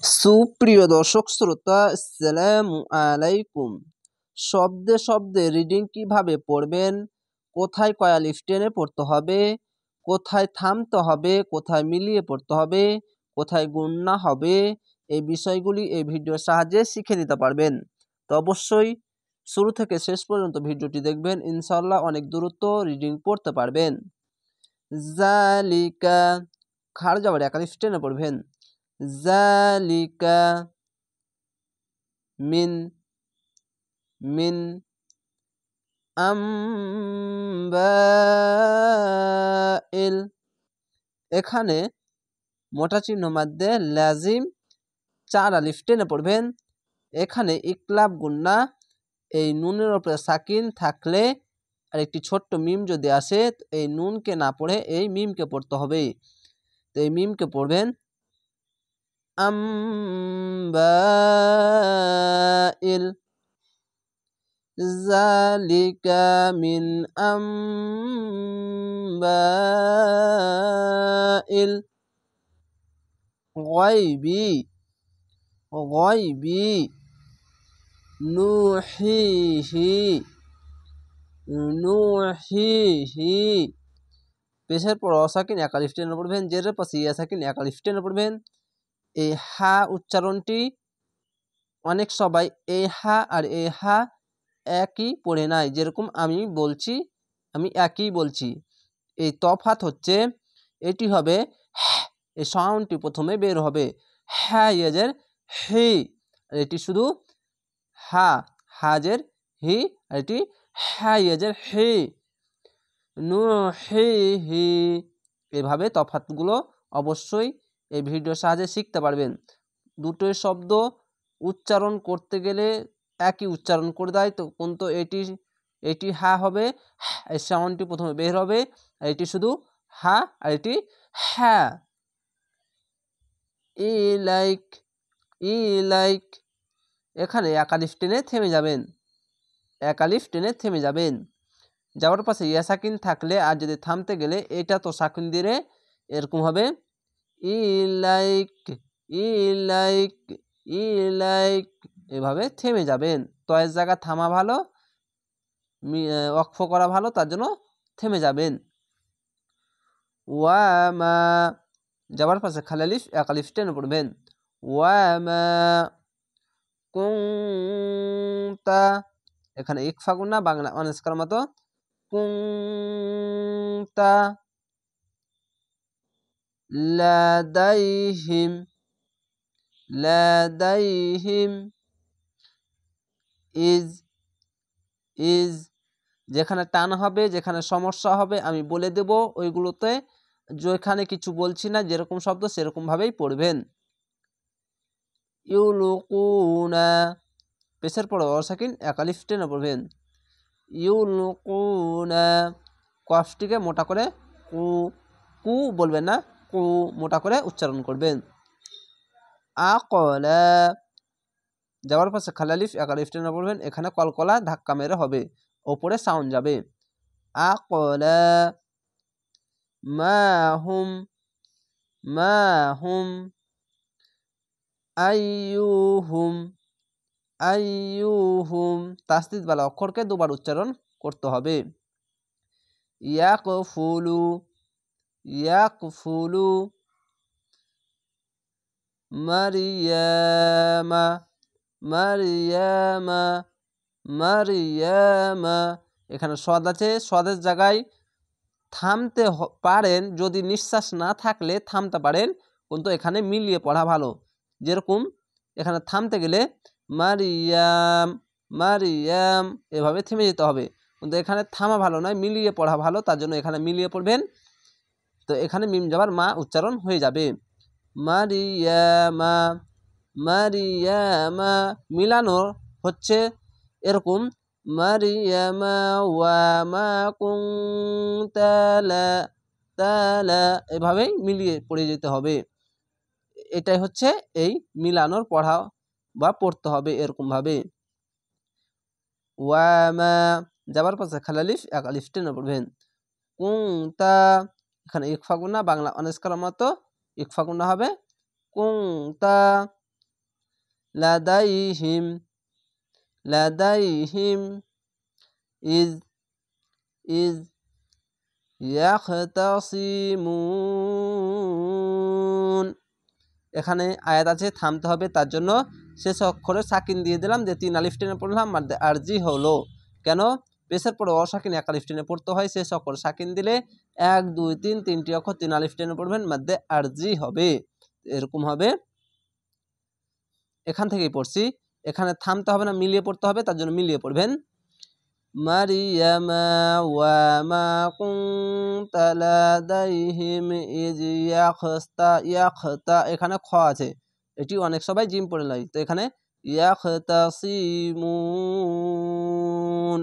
সুপ্রিয় দর্শক শ্রোতা, আসসালামু আলাইকুম। শব্দে শব্দে রিডিং কিভাবে পড়বেন, কোথায় কয়া লিফ টেনে পড়তে হবে, কোথায় থামতে হবে, কোথায় মিলিয়ে পড়তে হবে, কোথায় গুণনা হবে, এই বিষয়গুলি এই ভিডিওর সাহায্যে শিখে নিতে পারবেন। তো অবশ্যই শুরু থেকে শেষ পর্যন্ত ভিডিওটি দেখবেন, ইনশাআল্লাহ অনেক দ্রুত রিডিং পড়তে পারবেন। জালিকা, খাড় যাবার একা লিফ টেনে পড়বেন। জালিকা মিন আম্বাইল, এখানে মোটা চিহ্ন মধ্যে লাজিম 4 আলিফ টেনে পড়বেন। এখানে ইকলাব গুন্না, এই নুনের উপরে সাকিন থাকলে আর একটি ছোট্ট মিম যদি আসে, এই নুনকে না পড়ে এই মিমকে পড়তে হবে। তো এই মিমকে পড়বেন আম্বাইল, জালিকা মিন আম্বাইল গায়বি নুহিহি, পেশের পর অসাকিন এক আলিফ টেনে পড়বেন, জেরের পাশে ইয়া সাকিন এক আলিফ টেনে পড়বেন। এই হা উচ্চারণটি অনেক সবাই এই হা আর এই হা একই পড়ে নাই, যেরকম আমি বলছি, আমি একই বলছি। এই তফাৎ হচ্ছে, এটি হবে এই সাউন্ডটি প্রথমে বের হবে হ্যাঁ ইয়েজের হি, আর এটি শুধু হা হাজের হি, আর এটি হ্যাঁ ইয়েজের হি নুহিহি। এভাবে তফাৎগুলো অবশ্যই এই ভিডিওর সাহায্যে শিখতে পারবেন। দুটোই শব্দ উচ্চারণ করতে গেলে একই উচ্চারণ করে দেয়, তো কিন্তু এটি হা হবে, এই সাউন্ডটি প্রথমে বের হবে, আর এটি শুধু হা, আর এটি হ্যাঁ। ইলাইক, এখানে এক আলিফ টেনে থেমে যাবেন। যাওয়ার পাশে ইয়া সাকিন থাকলে আর যদি থামতে গেলে এটা তো সাকিন দিলে এরকম হবে ইলাইক, এভাবে থেমে যাবেন। তো এর জায়গা থামা ভালো, ওয়াকফ করা ভালো, তার জন্য থেমে যাবেন। ওয়ামা, যাবার পাশে খালি আলিফ এক আলিফ টেনে পড়বেন। ওয়ামা কুনতা, এখানে ইকফা গুন্না, বাংলা অনেস্কার মতো কুনতা লাদাইহিম ইজ, যেখানে টান হবে, যেখানে সমস্যা হবে আমি বলে দেব, ওইগুলোতে যেখানে কিছু বলছি না, যেরকম শব্দ সেরকম ভাবেই পড়বেন। ইউলুকুনা, পেশের পরে অসাকিন এক আলিফ টেনে পড়বেন। ইউলুকুনা, কফটিকে মোটা করে কু বলবেন না, কু মোটা করে উচ্চারণ করবেন। আকলা, যাওয়ার পাশে খালি আলিফ এক আলিফ টেনে পড়বেন। এখানে কলকলা ধাক্কা মেরে হবে, ওপরে সাউন্ড যাবে। আকলা মাহুম আইয়ুহুম, তাসদিদ বালা অক্ষরকে দুবার উচ্চারণ করতে হবে। ইয়াকফুলু মারিয়ামা, এখানে সদ আছে, সদের জায়গায় থামতে পারেন, যদি নিঃশ্বাস না থাকলে থামতে পারেন, কিন্তু এখানে মিলিয়ে পড়া ভালো। যেরকম এখানে থামতে গেলে মারিয়াম এভাবে থেমে যেতে হবে, কিন্তু এখানে থামা ভালো নয়, মিলিয়ে পড়া ভালো, তার জন্য এখানে মিলিয়ে পড়বেন। তো এখানে মিম যাবার মা উচ্চারণ হয়ে যাবে। মারিয়ামা মিলানো হচ্ছে এরকম মারিয়ামা ওয়া মা কুনতা তালা, এভাবেই মিলিয়ে পড়ে যেতে হবে। এটাই হচ্ছে এই মিলানোর পড়া বা পড়তে হবে এরকম ভাবে। ওয়ামা, যাবার পাশে খালি আলিফ এক আলিফ টেনে পড়বেন। কুনতা, এখানে ইকফা গুন্না, বাংলা অনেস্কার মতো ইকফা গুন্না হবে। কুনতা লাদাইহিম লাদাইহিম ইজ ইজ ইয়াখতাসিমুন। এখানে আয়াত আছে, থামতে হবে, তার জন্য শেষ অক্ষরে সাকিন দিয়ে দিলাম, যে 3 আলিফ টেনে পড়লাম, মাদ্দে আরজি হলো। কেন? পেশের পরে অসাকিন 1 আলিফ টেনে পড়তে হয়, শেষ অক্ষরে সাকিন দিলে 1 2 3 তিনটি অক্ষর 3 আলিফ টেনে পড়বেন, মাদ্দে আরজি হবে। এরকম হবে। এখান থেকেই পড়ছি, এখানে থামতে হবে না, মিলিয়ে পড়তে হবে, তার জন্য মিলিয়ে পড়বেন। মারিয়ামা ওয়া মা কুনতা লাদাইহিম ইয ইয়াখতা, এখানে খ আছে, এটি অনেক সবাই জিম পড়ে নাই, তো এখানে ইয়াখতাসিমুন।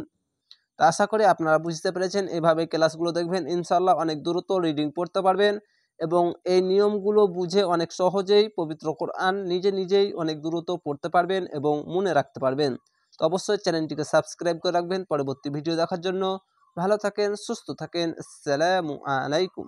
তো আশা করি আপনারা বুঝতে পেরেছেন। এভাবে ক্লাসগুলো দেখবেন, ইনশাআল্লাহ অনেক দ্রুত রিডিং পড়তে পারবেন এবং এই নিয়মগুলো বুঝে অনেক সহজেই পবিত্র কোরআন নিজেই অনেক দ্রুত পড়তে পারবেন এবং মনে রাখতে পারবেন। তো অবশ্যই চ্যানেলটিকে সাবস্ক্রাইব করে রাখবেন পরবর্তী ভিডিও দেখার জন্য। ভালো থাকেন, সুস্থ থাকেন। আসসালামু আলাইকুম।